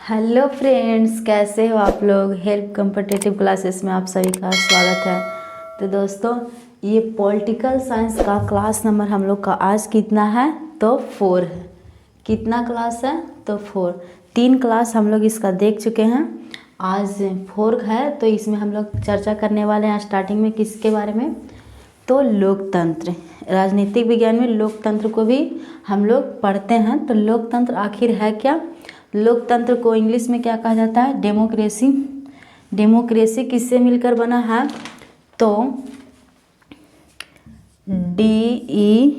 Hello friends, कैसे हो आप लोग। हेल्प कॉम्पिटिटिव क्लासेस में आप सभी का स्वागत है। तो दोस्तों, ये पॉलिटिकल साइंस का क्लास नंबर हम लोग का आज कितना है तो 4 है। कितना क्लास है तो 4। 3 क्लास हम लोग इसका देख चुके हैं, आज 4 है। तो इसमें हम लोग चर्चा करने वाले हैं स्टार्टिंग में किसके बारे में, तो लोकतंत्र। राजनीतिक विज्ञान में लोकतंत्र को भी हम लोग पढ़ते हैं। तो लोकतंत्र आखिर है क्या। लोकतंत्र को इंग्लिश में क्या कहा जाता है, डेमोक्रेसी। डेमोक्रेसी किससे मिलकर बना है तो DEMOS,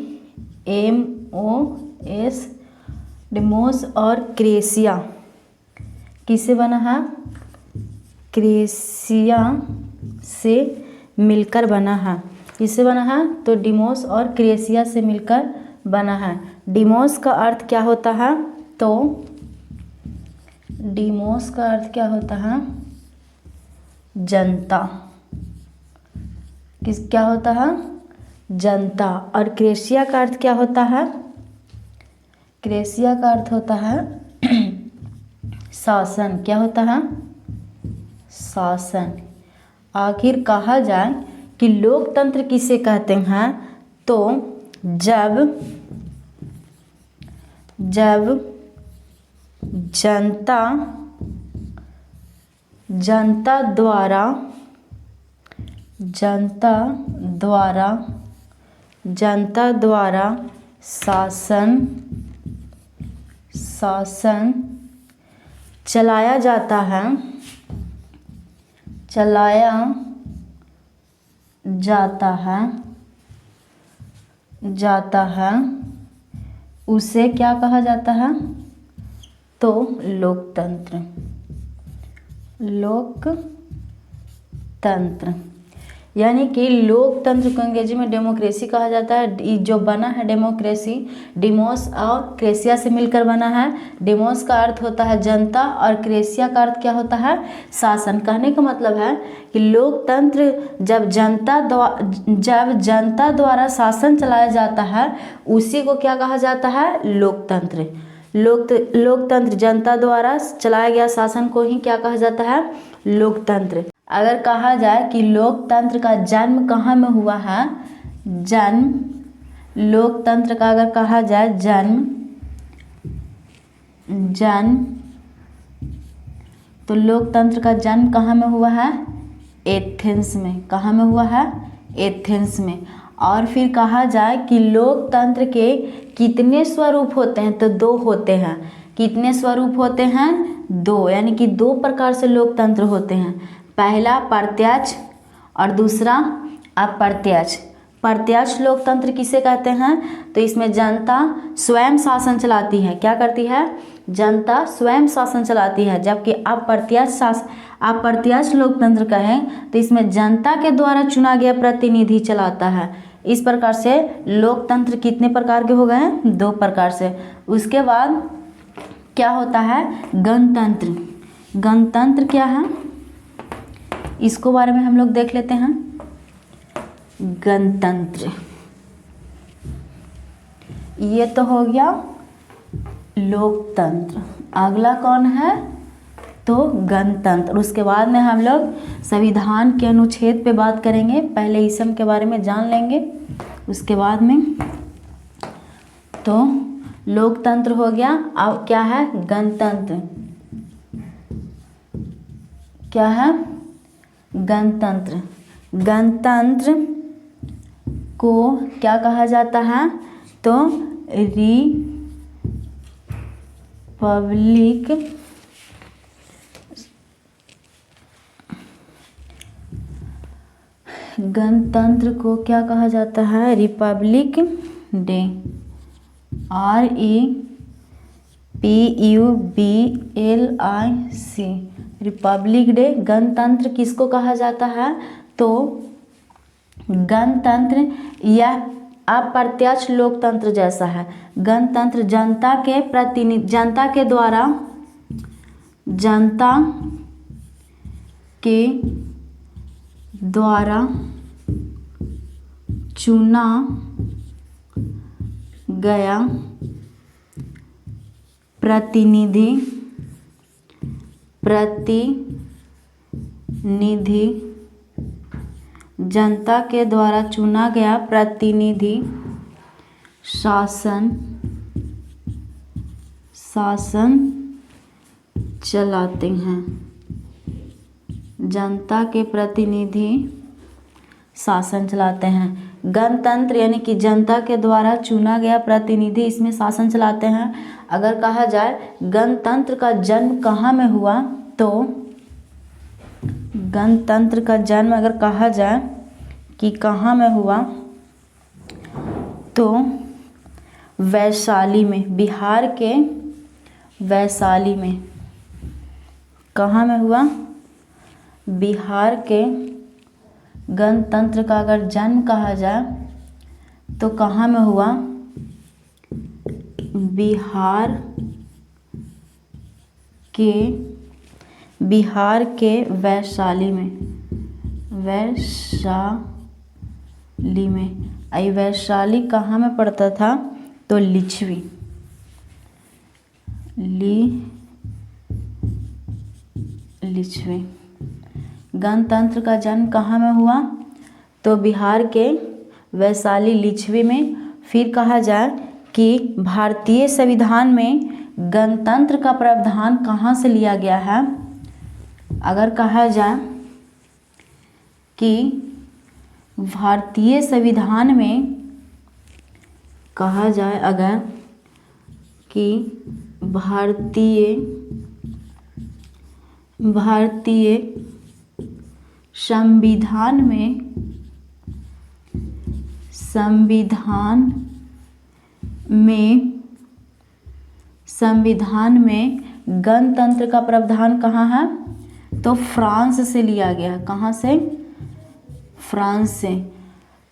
डेमोस, और क्रेसिया किससे बना है, क्रेसिया से मिलकर बना है। किससे बना है तो डिमोस और क्रेसिया से मिलकर बना है। डिमोस का अर्थ क्या होता है तो डिमोस का अर्थ क्या होता है, जनता। क्या होता है, जनता। और क्रेसिया का अर्थ क्या होता है, क्रेसिया का अर्थ होता है शासन। क्या होता है, शासन। आखिर कहा जाए कि लोकतंत्र किसे कहते हैं तो जब जनता द्वारा शासन चलाया जाता है, उसे क्या कहा जाता है तो लोकतंत्र। यानी कि लोकतंत्र को अंग्रेजी में डेमोक्रेसी कहा जाता है। जो बना है डेमोक्रेसी, डिमोस और क्रेसिया से मिलकर बना है। डिमोस का अर्थ होता है जनता और क्रेसिया का अर्थ क्या होता है, शासन। कहने का मतलब है कि लोकतंत्र जब जनता द्वारा शासन चलाया जाता है उसी को क्या कहा जाता है, लोकतंत्र। लोकतंत्र जनता द्वारा चलाया गया शासन को ही क्या कहा जाता है, लोकतंत्र। अगर कहा जाए कि लोकतंत्र का जन्म कहाँ में हुआ है, लोकतंत्र का अगर कहा जाए जन्म तो लोकतंत्र का जन्म कहाँ में हुआ है, एथेंस में। कहाँ में हुआ है, एथेंस में। और फिर कहा जाए कि लोकतंत्र के कितने स्वरूप होते हैं तो 2 होते हैं। कितने स्वरूप होते हैं, 2। यानी कि 2 प्रकार से लोकतंत्र होते हैं। पहला प्रत्यक्ष और दूसरा अप्रत्यक्ष। प्रत्यक्ष लोकतंत्र किसे कहते हैं तो इसमें जनता स्वयं शासन चलाती है। क्या करती है, जनता स्वयं शासन चलाती है। जबकि अप्रत्यक्ष लोकतंत्र कहें तो इसमें जनता के द्वारा चुना गया प्रतिनिधि चलाता है। इस प्रकार से लोकतंत्र कितने प्रकार के हो गए हैं, 2 प्रकार से। उसके बाद क्या होता है, गणतंत्र। गणतंत्र क्या है इसको बारे में हम लोग देख लेते हैं। गणतंत्र ये तो हो गया लोकतंत्र। अगला कौन है तो गणतंत्र। उसके बाद में हम लोग संविधान के अनुच्छेद पे बात करेंगे। पहले इसम के बारे में जान लेंगे, उसके बाद में तो लोकतंत्र हो गया। अब क्या है, गणतंत्र। क्या है, गणतंत्र। गणतंत्र को क्या कहा जाता है तो रिपब्लिक। गणतंत्र को क्या कहा जाता है, Republic day. REPUBLIC, Republic day. गणतंत्र किसको कहा जाता है तो गणतंत्र यह अप्रत्यक्ष लोकतंत्र जैसा है। गणतंत्र जनता के द्वारा चुना गया प्रतिनिधि प्रतिनिधि, जनता के द्वारा चुना गया प्रतिनिधि शासन चलाते हैं। जनता के प्रतिनिधि शासन चलाते हैं। गणतंत्र यानी कि जनता के द्वारा चुना गया प्रतिनिधि इसमें शासन चलाते हैं। अगर कहा जाए गणतंत्र का जन्म कहाँ में हुआ, तो गणतंत्र का जन्म अगर कहा जाए कि कहाँ में हुआ, तो वैशाली में, बिहार के वैशाली में। कहाँ में हुआ? बिहार के गणतंत्र का अगर जन्म कहा जाए तो कहाँ में हुआ? बिहार के वैशाली में। वैशाली कहाँ में पड़ता था? तो लिच्छवी। गणतंत्र का जन्म कहाँ में हुआ? तो बिहार के वैशाली लिच्छवी में। फिर कहा जाए कि भारतीय संविधान में गणतंत्र का प्रावधान कहाँ से लिया गया है? अगर कहा जाए कि भारतीय संविधान में कहा जाए अगर कि भारतीय संविधान में गणतंत्र का प्रावधान कहाँ है? तो फ्रांस से लिया गया। कहाँ से? फ्रांस से।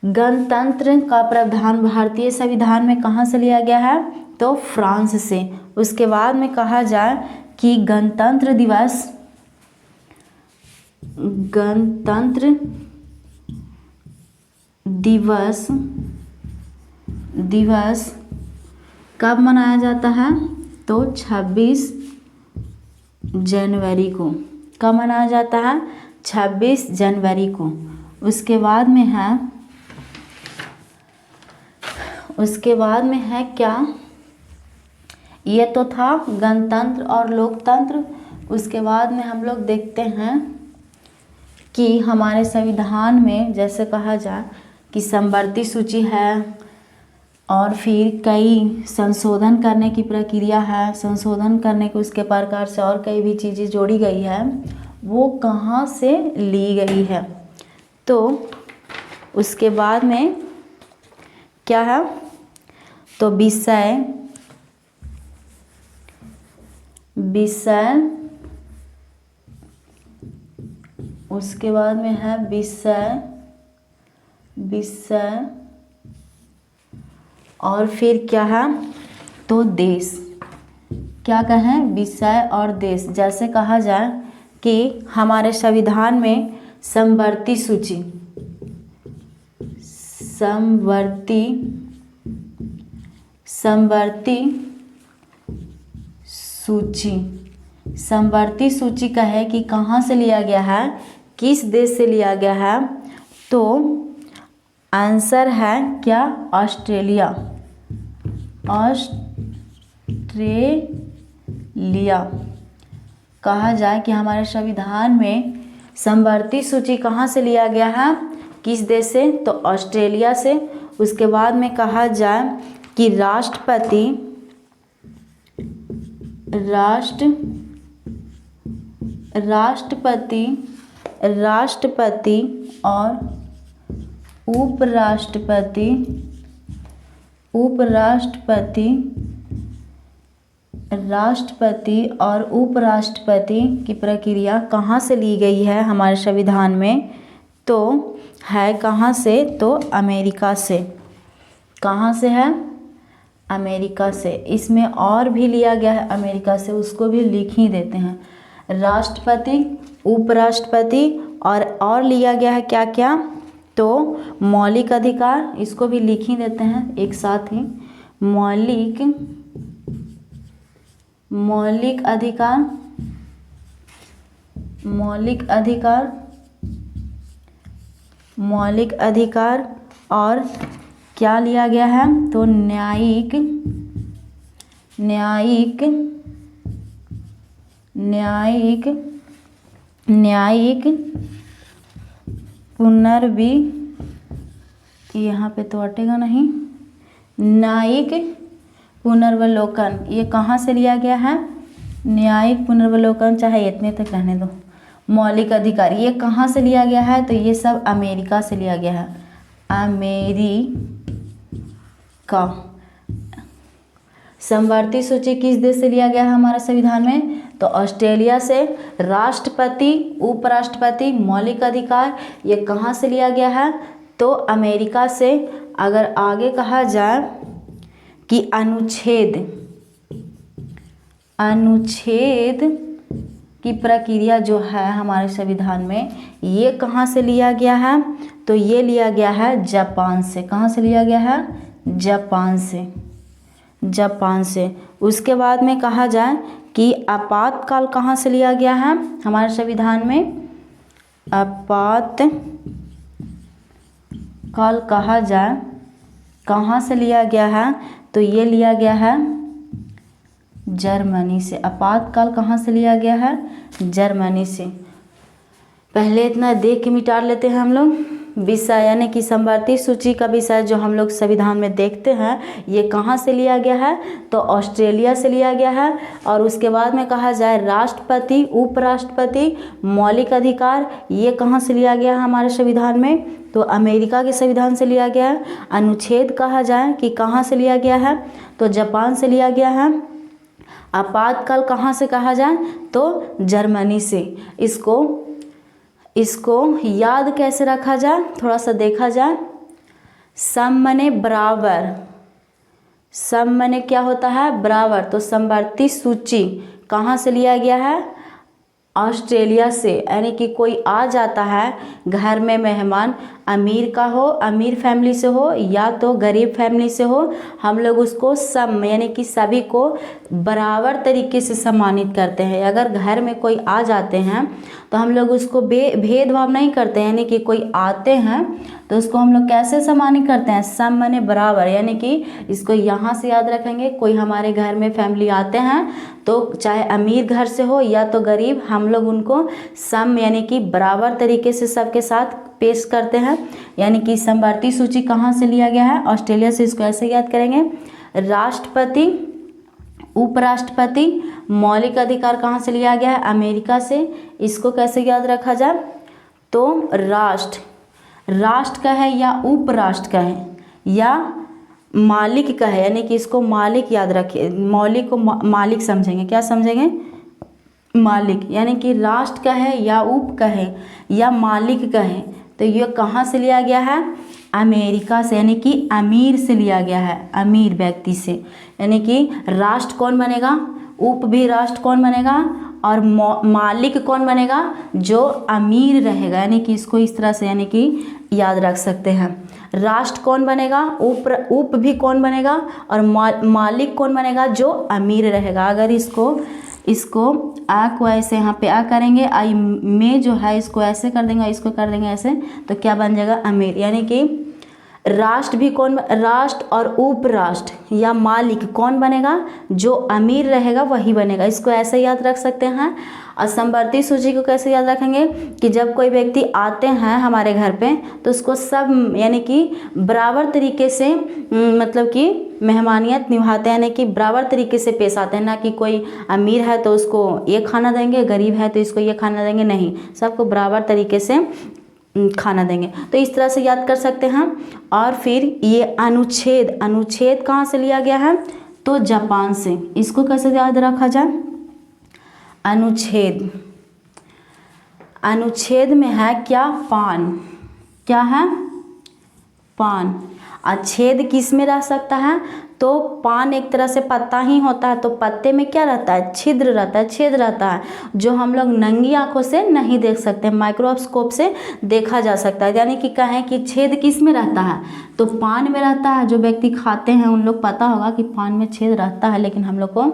गणतंत्र का प्रावधान भारतीय संविधान में कहाँ से लिया गया है? तो फ्रांस से। उसके बाद में कहा जाए कि गणतंत्र दिवस कब मनाया जाता है? तो 26 जनवरी को। कब मनाया जाता है? 26 जनवरी को। उसके बाद में है क्या? ये तो था गणतंत्र और लोकतंत्र। उसके बाद में हम लोग देखते हैं कि हमारे संविधान में जैसे कहा जाए कि समवर्ती सूची है और फिर कई संशोधन करने की प्रक्रिया है। संशोधन करने के उसके प्रकार से और कई भी चीज़ें जोड़ी गई है, वो कहाँ से ली गई है? तो उसके बाद में क्या है? तो विषय उसके बाद में है विषय और फिर क्या है? तो देश। क्या कहें? विषय और देश। जैसे कहा जाए कि हमारे संविधान में समवर्ती सूची कहे कि कहाँ से लिया गया है, किस देश से लिया गया है? तो आंसर है क्या? ऑस्ट्रेलिया। कहा जाए कि हमारे संविधान में समवर्ती सूची कहाँ से लिया गया है, किस देश से? तो ऑस्ट्रेलिया से। उसके बाद में कहा जाए कि राष्ट्रपति और उपराष्ट्रपति की प्रक्रिया कहाँ से ली गई है हमारे संविधान में? तो है कहाँ से? तो अमेरिका से। कहाँ से है? अमेरिका से। इसमें और भी लिया गया है अमेरिका से, उसको भी लिख ही देते हैं। राष्ट्रपति, उपराष्ट्रपति और लिया गया है क्या क्या? तो मौलिक अधिकार, इसको भी लिख ही देते हैं एक साथ ही। मौलिक अधिकार मौलिक अधिकार, मौलिक अधिकार और क्या लिया गया है, तो न्यायिक न्यायिक न्यायिक न्यायिक पुनर्वि, यहाँ पे तो अटेगा नहीं, न्यायिक पुनर्वलोकन, ये कहाँ से लिया गया है, न्यायिक पुनर्वलोकन, चाहे इतने तक रहने दो। मौलिक अधिकार ये कहाँ से लिया गया है, तो ये सब अमेरिका से लिया गया है, अमेरिका। समवर्ती सूची किस देश से लिया गया है हमारे संविधान में, तो ऑस्ट्रेलिया से। राष्ट्रपति, उपराष्ट्रपति, मौलिक अधिकार ये कहाँ से लिया गया है, तो अमेरिका से। अगर आगे कहा जाए कि अनुच्छेद की प्रक्रिया जो है हमारे संविधान में, ये कहाँ से लिया गया है, तो ये लिया गया है जापान से। कहाँ से लिया गया है, जापान से, जापान से। उसके बाद में कहा जाए कि आपातकाल कहाँ से लिया गया है हमारे संविधान में, आपातकाल कहा जाए कहाँ से लिया गया है, तो ये लिया गया है जर्मनी से। आपातकाल कहाँ से लिया गया है, जर्मनी से। पहले इतना देख के मिटा लेते हैं हम लोग विषय, यानी कि समवर्ती सूची का विषय जो हम लोग संविधान में देखते हैं, ये कहाँ से लिया गया है, तो ऑस्ट्रेलिया से लिया गया है। और उसके बाद में कहा जाए राष्ट्रपति, उपराष्ट्रपति, मौलिक अधिकार, ये कहाँ से लिया गया है हमारे संविधान में, तो अमेरिका के संविधान से लिया गया है। अनुच्छेद कहा जाए कि कहाँ से लिया गया है, तो जापान से लिया गया है। आपातकाल कहाँ से कहा जाए, तो जर्मनी से। इसको याद कैसे रखा जाए, थोड़ा सा देखा जाए। सम माने बराबर, सम माने क्या होता है, बराबर। तो समवर्ती सूची कहाँ से लिया गया है, ऑस्ट्रेलिया से। यानी कि कोई आ जाता है घर में मेहमान, अमीर का हो, अमीर फैमिली से हो या तो गरीब फैमिली से हो, हम लोग उसको सम यानी कि सभी को बराबर तरीके से सम्मानित करते हैं। अगर घर में कोई आ जाते हैं तो हम लोग उसको भेदभाव नहीं करते हैं, यानी कि कोई आते हैं तो उसको हम लोग कैसे सम्मानित करते हैं, सम माने बराबर। यानी कि इसको यहाँ से याद रखेंगे, कोई हमारे घर में फैमिली आते हैं तो चाहे अमीर घर से हो या तो गरीब, हम लोग उनको सम यानी कि बराबर तरीके से सबके साथ पेश करते हैं। यानी कि समवर्ती सूची कहाँ से लिया गया है, ऑस्ट्रेलिया से। इसको ऐसे याद करेंगे, राष्ट्रपति, उपराष्ट्रपति, मौलिक अधिकार कहाँ से लिया गया है, अमेरिका से। इसको कैसे याद रखा जाए, तो राष्ट्र का है या उपराष्ट्र का है या मालिक का है, यानी कि इसको मालिक याद रखिए। मौलिक को मालिक समझेंगे, क्या समझेंगे, मालिक। यानी कि राष्ट्र का है या उप का है या मालिक का है, तो ये कहाँ से लिया गया है, अमेरिका से। यानी कि अमीर से लिया गया है, अमीर व्यक्ति से। यानी कि राष्ट्र कौन बनेगा, उप भी राष्ट्र कौन बनेगा, और मालिक कौन बनेगा, जो अमीर रहेगा। यानी कि इसको इस तरह से यानी कि याद रख सकते हैं। राष्ट्र कौन बनेगा, उप भी कौन बनेगा, और मालिक कौन बनेगा, जो अमीर रहेगा। अगर इसको आ को ऐसे यहाँ पे आ करेंगे, आई में जो है इसको ऐसे कर देंगे, इसको कर देंगे ऐसे, तो क्या बन जाएगा, अमीर। यानी कि राष्ट्र भी कौन, राष्ट्र और उपराष्ट्र या मालिक कौन बनेगा, जो अमीर रहेगा वही बनेगा। इसको ऐसे याद रख सकते हैं। और समवर्ती सूची को कैसे याद रखेंगे कि जब कोई व्यक्ति आते हैं हमारे घर पे तो उसको सब यानी कि बराबर तरीके से मतलब कि मेहमानियत निभाते हैं, यानी कि बराबर तरीके से पेश आते हैं। ना कि कोई अमीर है तो उसको ये खाना देंगे, गरीब है तो इसको ये खाना देंगे, नहीं, सबको बराबर तरीके से खाना देंगे। तो इस तरह से याद कर सकते हैं। और फिर ये अनुच्छेद कहाँ से लिया गया है, तो जापान से। इसको कैसे याद रखा जाए, अनुच्छेद में है क्या, पान। क्या है, पान। छेद किस में रह सकता है, तो पान एक तरह से पत्ता ही होता है, तो पत्ते में क्या रहता है, छिद्र रहता है, छेद रहता है, जो हम लोग नंगी आंखों से नहीं देख सकते, माइक्रोस्कोप से देखा जा सकता है। यानी कि कहें कि छेद किस में रहता है, तो पान में रहता है। जो व्यक्ति खाते हैं उन लोग पता होगा कि पान में छेद रहता है, लेकिन हम लोग को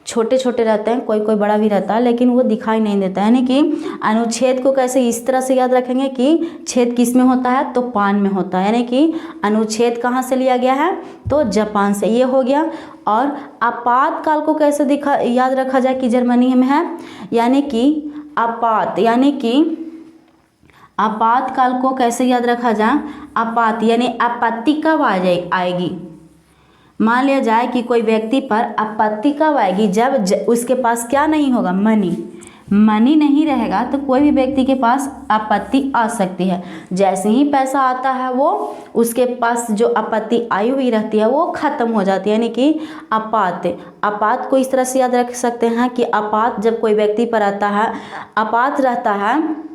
छोटे छोटे रहते हैं, कोई कोई बड़ा भी रहता है, लेकिन वो दिखाई नहीं देता है। यानी कि अनुच्छेद को कैसे इस तरह से याद रखेंगे कि छेद किस में होता है, तो पान में होता है। यानी कि अनुच्छेद कहाँ से लिया गया है, तो जापान से। ये हो गया। और आपातकाल को कैसे याद रखा जाए कि जर्मनी में है, यानी कि आपातकाल को कैसे याद रखा जाए, यानी आपत्ति कब आएगी। मान लिया जाए कि कोई व्यक्ति पर आपत्ति कब आएगी, जब उसके पास क्या नहीं होगा, मनी नहीं रहेगा, तो कोई भी व्यक्ति के पास आपत्ति आ सकती है। जैसे ही पैसा आता है वो उसके पास जो आपत्ति आई हुई रहती है वो खत्म हो जाती है। यानी कि आपात को इस तरह से याद रख सकते हैं कि आपात जब कोई व्यक्ति पर आता है, आपात रहता है।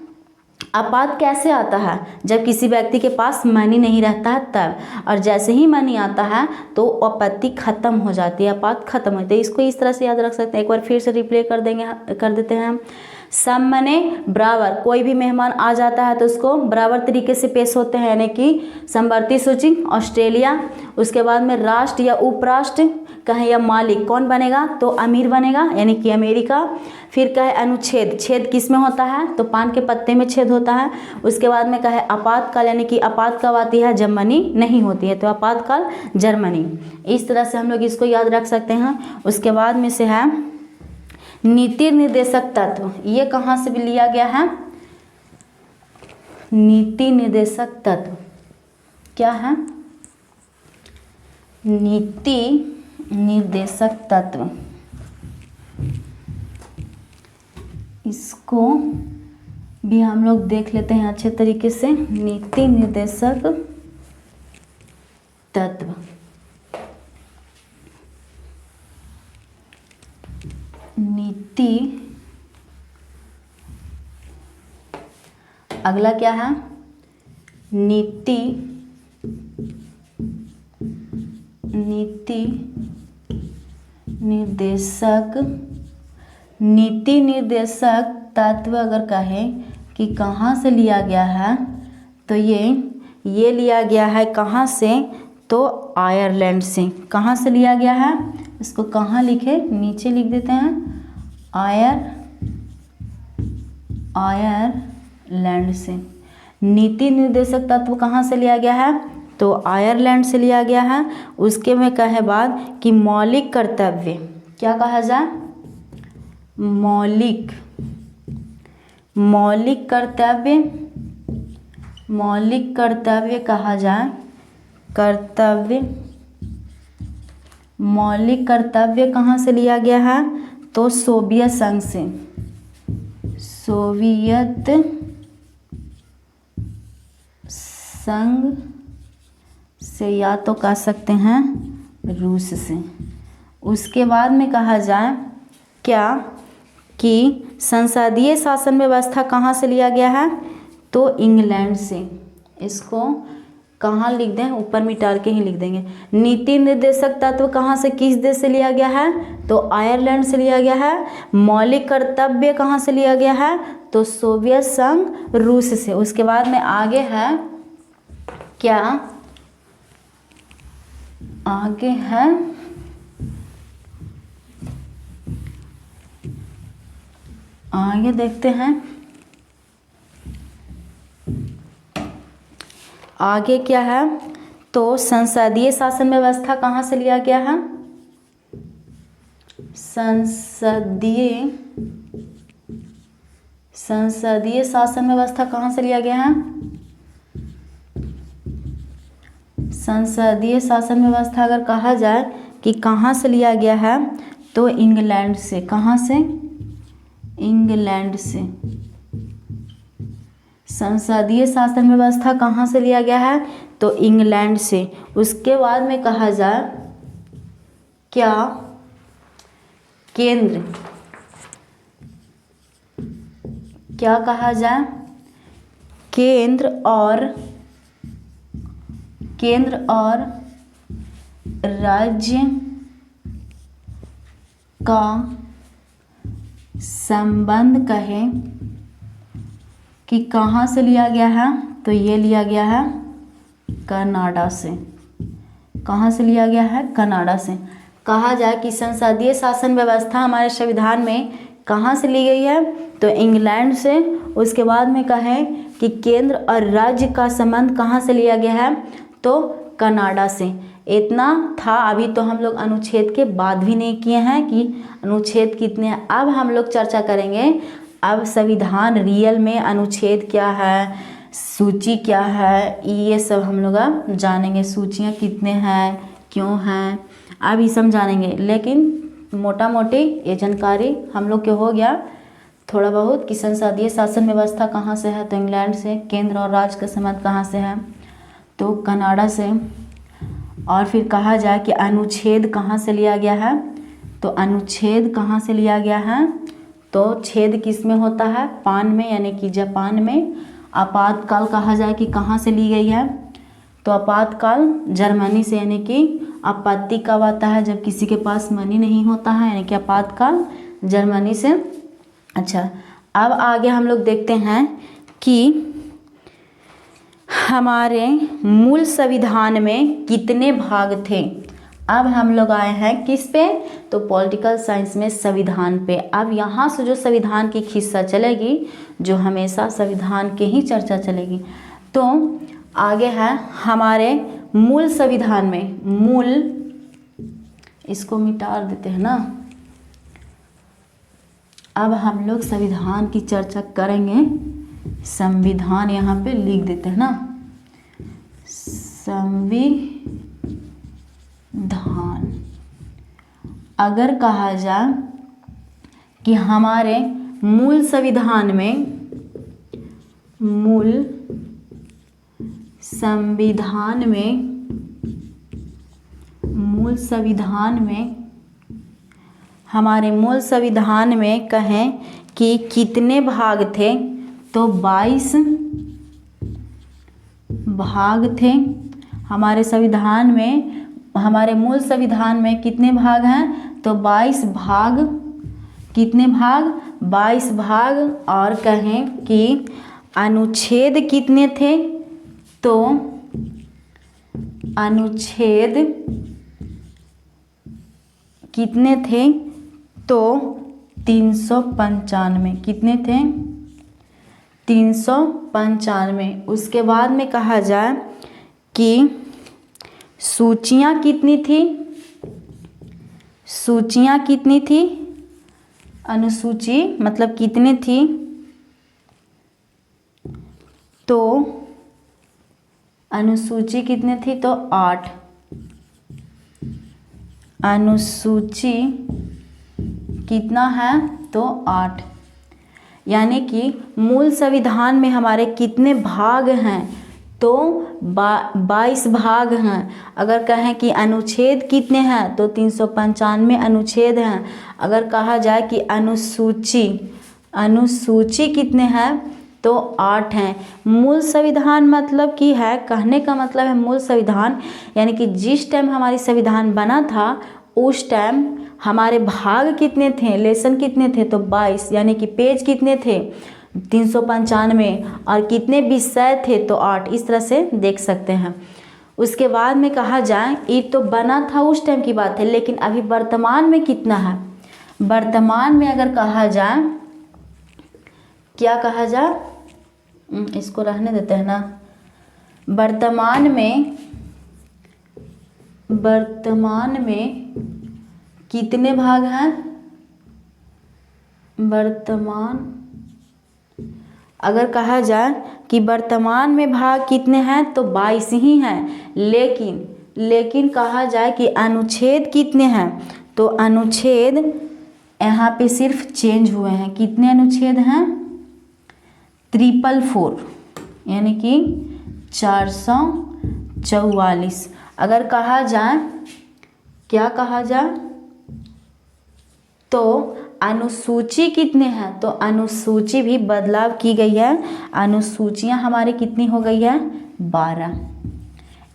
आपात कैसे आता है, जब किसी व्यक्ति के पास मनी नहीं रहता है तब, और जैसे ही मनी आता है तो आपत्ति खत्म हो जाती है, आपात खत्म होती है। इसको इस तरह से याद रख सकते हैं। एक बार फिर से रिप्ले कर देते हैं हम। सम मने बराबर, कोई भी मेहमान आ जाता है तो उसको बराबर तरीके से पेश होते हैं, यानी कि समवर्ती सूची ऑस्ट्रेलिया। उसके बाद में राष्ट्र या उपराष्ट्र कहें या मालिक, कौन बनेगा, तो अमीर बनेगा, यानी कि अमेरिका। फिर कहे अनुच्छेद, छेद किस में होता है, तो पान के पत्ते में छेद होता है। उसके बाद में कहे आपातकाल, यानी कि आपात कब आती है, जब मनी नहीं होती है, तो आपातकाल जर्मनी। इस तरह से हम लोग इसको याद रख सकते हैं। उसके बाद में से है नीति निर्देशक तत्व। ये कहाँ से भी लिया गया है, नीति निर्देशक तत्व क्या है, नीति निर्देशक तत्व। इसको भी हम लोग देख लेते हैं अच्छे तरीके से। नीति निर्देशक तत्व, नीति, अगला क्या है, नीति निर्देशक। नीति निर्देशक तत्व अगर कहें कि कहाँ से लिया गया है, तो ये लिया गया है कहाँ से, तो आयरलैंड से। कहाँ से लिया गया है, इसको कहाँ लिखे, नीचे लिख देते हैं, आयरलैंड से। नीति निर्देशक तत्व कहाँ से लिया गया है, तो आयरलैंड से लिया गया है। उसके में कहे बाद कि मौलिक कर्तव्य, क्या कहा जाए, मौलिक कर्तव्य कहा जाए, मौलिक कर्तव्य कहाँ से लिया गया है, तो सोवियत संघ से। सोवियत संघ से, या तो कह सकते हैं रूस से। उसके बाद में कहा जाए क्या कि संसदीय शासन व्यवस्था कहाँ से लिया गया है, तो इंग्लैंड से। इसको कहाँ लिख दें, ऊपर मिटा के ही लिख देंगे। नीति निर्देशक तत्व कहाँ से, किस देश से लिया गया है, तो आयरलैंड से लिया गया है। मौलिक कर्तव्य कहाँ से लिया गया है, तो सोवियत संघ रूस से। उसके बाद में आगे है क्या, आगे है आगे देखते हैं आगे क्या है, तो संसदीय शासन व्यवस्था कहाँ से लिया गया है, संसदीय शासन व्यवस्था कहाँ से लिया गया है, संसदीय शासन व्यवस्था अगर कहा जाए कि कहाँ से लिया गया है, तो इंग्लैंड से। कहाँ से, इंग्लैंड से। संसदीय शासन व्यवस्था कहाँ से लिया गया है, तो इंग्लैंड से। उसके बाद में कहा जाए क्या, केंद्र, क्या कहा जाए, केंद्र और राज्य का संबंध कहें कि कहाँ से लिया गया है, तो ये लिया गया है कनाडा से। कहाँ से लिया गया है, कनाडा से। कहा जाए कि संसदीय शासन व्यवस्था हमारे संविधान में कहाँ से ली गई है, तो इंग्लैंड से। उसके बाद में कहें कि केंद्र और राज्य का संबंध कहाँ से लिया गया है, तो कनाडा से। इतना था। अभी तो हम लोग अनुच्छेद के बाद भी नहीं किए हैं कि अनुच्छेद कितने हैं। अब हम लोग चर्चा करेंगे अब संविधान रियल में अनुच्छेद क्या है, सूची क्या है, ये सब हम लोग अब जानेंगे। सूचियाँ कितने हैं, क्यों हैं, अब ये सब जानेंगे। लेकिन मोटा मोटी ये जानकारी हम लोग के हो गया थोड़ा बहुत कि संसदीय शासन व्यवस्था कहाँ से है, तो इंग्लैंड से। केंद्र और राज्य का संबंध कहाँ से है, तो कनाडा से। और फिर कहा जाए कि अनुच्छेद कहाँ से लिया गया है, तो अनुच्छेद कहाँ से लिया गया है, तो छेद किस में होता है, पान में, यानी कि जापान में। आपातकाल कहा जाए कि कहाँ से ली गई है, तो आपातकाल जर्मनी से, यानी कि आपत्ति कब आता है, जब किसी के पास मनी नहीं होता है, यानी कि आपातकाल जर्मनी से। अच्छा, अब आगे हम लोग देखते हैं कि हमारे मूल संविधान में कितने भाग थे। अब हम लोग आए हैं किस पे, तो पॉलिटिकल साइंस में संविधान पे। अब यहाँ से जो संविधान की खिस्सा चलेगी, जो हमेशा संविधान के ही चर्चा चलेगी। तो आगे है हमारे मूल संविधान में, मूल, इसको मिटा देते हैं ना। अब हम लोग संविधान की चर्चा करेंगे। संविधान यहाँ पे लिख देते हैं ना, संविधान। अगर कहा जाए कि हमारे मूल संविधान में, मूल संविधान में, मूल संविधान में, हमारे मूल संविधान में कहें कि कितने भाग थे, तो 22 भाग थे। हमारे संविधान में, हमारे मूल संविधान में कितने भाग हैं, तो 22 भाग। कितने भाग, 22 भाग। और कहें कि अनुच्छेद कितने थे, तो अनुच्छेद कितने थे, तो 395। कितने थे, 395। उसके बाद में कहा जाए कि सूचियाँ कितनी थी, सूचियाँ कितनी थी, अनुसूची मतलब कितने थी, तो अनुसूची कितने थी, तो 8। अनुसूची कितना है, तो 8। यानी कि मूल संविधान में हमारे कितने भाग हैं, तो 22 भाग हैं। अगर कहें कि अनुच्छेद कितने हैं, तो 395 अनुच्छेद हैं। अगर कहा जाए कि अनुसूची, अनुसूची कितने हैं, तो 8 हैं। मूल संविधान मतलब कि है, कहने का मतलब है मूल संविधान, यानी कि जिस टाइम हमारी संविधान बना था उस टाइम हमारे भाग कितने थे, लेसन कितने थे, तो 22। यानी कि पेज कितने थे, 395, और कितने विषय थे, तो 8। इस तरह से देख सकते हैं। उसके बाद में कहा जाए, ये तो बना था उस टाइम की बात है, लेकिन अभी वर्तमान में कितना है। वर्तमान में अगर कहा जाए, क्या कहा जाए, इसको रहने देते हैं ना। वर्तमान में, वर्तमान में कितने भाग हैं, वर्तमान, अगर कहा जाए कि वर्तमान में भाग कितने हैं, तो 22 ही हैं। लेकिन कहा जाए कि अनुच्छेद कितने हैं, तो अनुच्छेद यहाँ पे सिर्फ चेंज हुए हैं। कितने अनुच्छेद हैं, 444, यानी कि 444। अगर कहा जाए, क्या कहा जाए, तो अनुसूची कितने हैं, तो अनुसूची भी बदलाव की गई है। अनुसूचियां हमारी कितनी हो गई है, 12।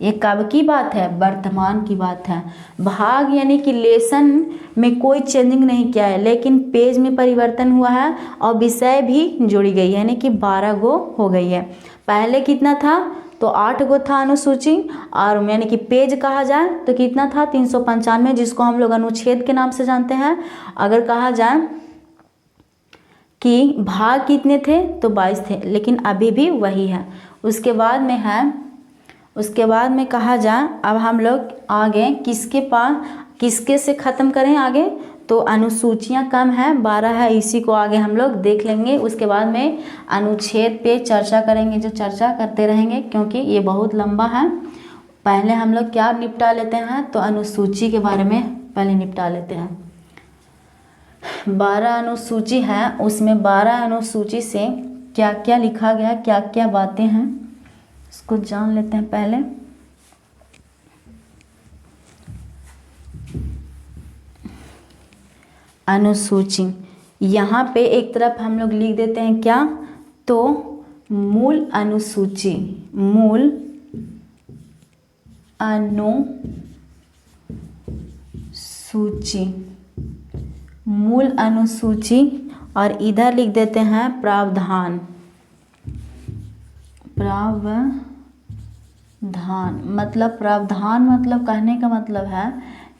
ये कब की बात है, वर्तमान की बात है। भाग यानी कि लेसन में कोई चेंजिंग नहीं किया है, लेकिन पेज में परिवर्तन हुआ है और विषय भी जुड़ी गई है, यानी कि 12 गो हो गई है। पहले कितना था, तो 8 गो था अनुसूची, और यानी कि पेज कहा जाए तो कितना था 395, जिसको हम लोग अनुच्छेद के नाम से जानते हैं। अगर कहा जाए कि भाग कितने थे तो 22 थे, लेकिन अभी भी वही है। उसके बाद में कहा जाए, अब हम लोग आगे किसके से ख़त्म करें आगे, तो अनुसूचियाँ कम है 12 है, इसी को आगे हम लोग देख लेंगे। उसके बाद में अनुच्छेद पे चर्चा करेंगे, जो चर्चा करते रहेंगे क्योंकि ये बहुत लंबा है। पहले हम लोग क्या निपटा लेते हैं, तो अनुसूची के बारे में पहले निपटा लेते हैं। 12 अनुसूची है, उसमें 12 अनुसूची से क्या क्या लिखा गया, क्या क्या बातें हैं, इसको जान लेते हैं पहले। अनुसूची, यहाँ पे एक तरफ हम लोग लिख देते हैं क्या, तो मूल अनुसूची, मूल अनुसूची, मूल अनुसूची, और इधर लिख देते हैं प्रावधान। प्रावधान मतलब कहने का मतलब है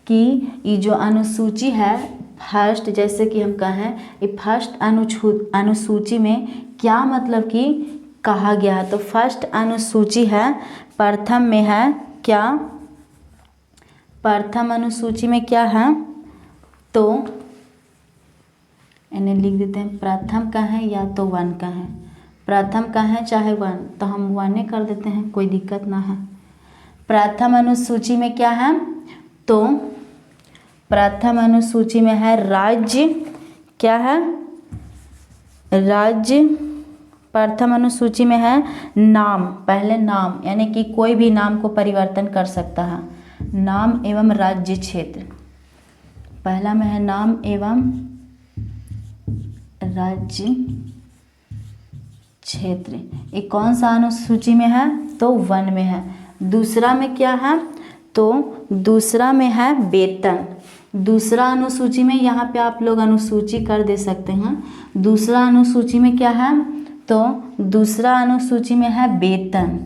कि ये जो अनुसूची है फर्स्ट, जैसे कि हम कहें ये फर्स्ट अनुसूची में क्या मतलब कि कहा गया है, तो फर्स्ट अनुसूची है, प्रथम में है क्या, प्रथम अनुसूची में क्या है, तो इन्हें लिख देते हैं प्रथम का है या तो वन का है, प्रथम का है चाहे वन, तो हम वन कर देते हैं, कोई दिक्कत ना है। प्रथम अनुसूची में क्या है, तो प्रथम अनुसूची में है राज्य, क्या है, राज्य। प्रथम अनुसूची में है नाम, पहले नाम, यानी कि कोई भी नाम को परिवर्तन कर सकता है, नाम एवं राज्य क्षेत्र। पहला में है नाम एवं राज्य क्षेत्र, ये कौन सा अनुसूची में है, तो वन में है। दूसरा में क्या है, तो दूसरा में है वेतन। दूसरा अनुसूची में, यहाँ पे आप लोग अनुसूची कर दे सकते हैं। दूसरा अनुसूची में क्या है, तो दूसरा अनुसूची में है वेतन।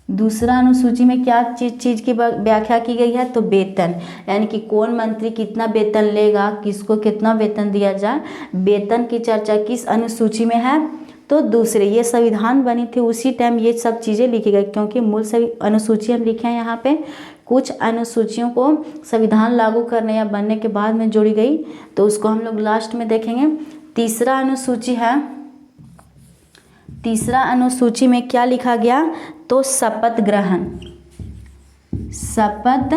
दूसरा अनुसूची में क्या चीज़ की व्याख्या की गई है, तो वेतन, यानी कि कौन मंत्री कितना वेतन लेगा, किसको कितना वेतन दिया जाए। वेतन की चर्चा किस अनुसूची में है, तो दूसरे। ये संविधान बनी थी उसी टाइम ये सब चीज़ें लिखी गई, क्योंकि मूल सभी अनुसूची हम लिखे हैं यहाँ पे। कुछ अनुसूचियों को संविधान लागू करने या बनने के बाद में जोड़ी गई, तो उसको हम लोग लास्ट में देखेंगे। तीसरा अनुसूची है, तीसरा अनुसूची में क्या लिखा गया, तो शपथ ग्रहण, शपथ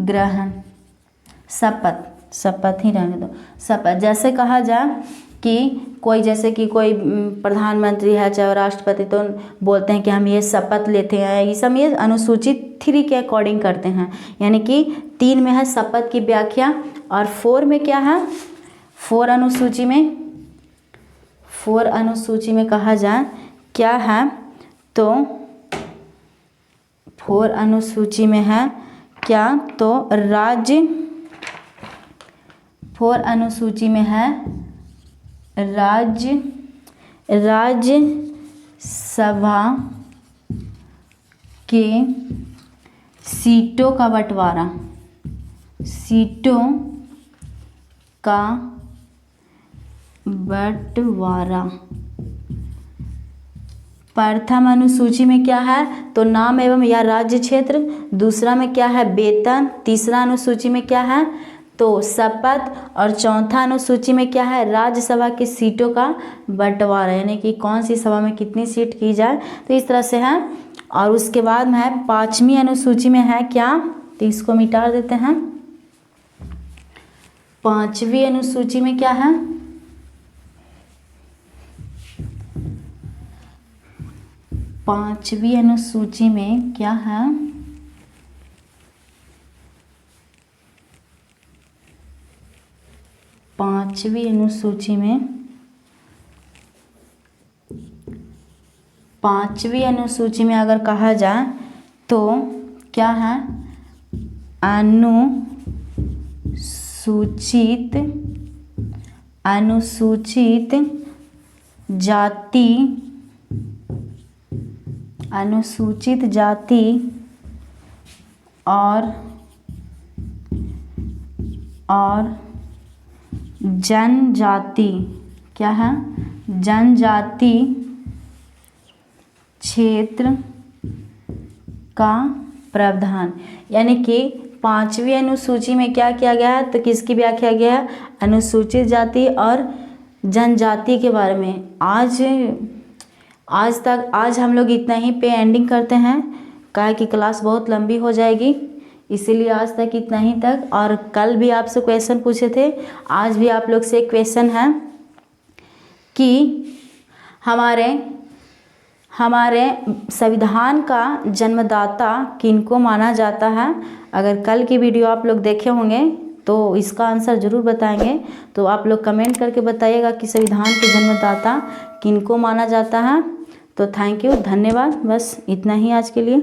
ग्रहण, शपथ ही रहने दो, शपथ। जैसे कहा जाए कि कोई, जैसे कि कोई प्रधानमंत्री है चाहे राष्ट्रपति, तो बोलते हैं कि हम ये शपथ लेते हैं, ये सब ये अनुसूची 3 के अकॉर्डिंग करते हैं। यानी कि 3 में है शपथ की व्याख्या, और 4 में क्या है, 4 अनुसूची में कहा जाए क्या है, तो 4 अनुसूची में है क्या, तो राज्य। 4 अनुसूची में है राज्य सभा के सीटों का बंटवारा, सीटों का बंटवारा। प्रथम अनुसूची में क्या है, तो नाम एवं या राज्य क्षेत्र। दूसरा में क्या है, वेतन। तीसरा अनुसूची में क्या है, तो शपथ। और चौथा अनुसूची में क्या है, राज्यसभा की सीटों का बंटवारा, यानी कि कौन सी सभा में कितनी सीट की जाए, तो इस तरह से है। और उसके बाद में है 5वीं अनुसूची में है क्या, तो इसको मिटा देते हैं। 5वीं अनुसूची में क्या है, 5वीं अनुसूची में क्या है, 5वीं अनुसूची में, 5वीं अनुसूची में अगर कहा जाए तो क्या है, अनुसूचित जाति अनुसूचित जाति और जनजाति, क्या है, जनजाति क्षेत्र का प्रावधान। यानी कि 5वीं अनुसूची में क्या किया गया है, तो किसकी व्याख्या किया है, अनुसूचित जाति और जनजाति के बारे में। आज हम लोग इतना ही पे एंडिंग करते हैं, काहे कि क्लास बहुत लंबी हो जाएगी, इसीलिए आज तक इतना ही तक। और कल भी आपसे क्वेश्चन पूछे थे, आज भी आप लोग से क्वेश्चन है कि हमारे संविधान का जन्मदाता किनको माना जाता है। अगर कल की वीडियो आप लोग देखे होंगे तो इसका आंसर ज़रूर बताएंगे। तो आप लोग कमेंट करके बताइएगा कि संविधान के जन्मदाता किनको माना जाता है। तो थैंक यू, धन्यवाद। बस इतना ही आज के लिए।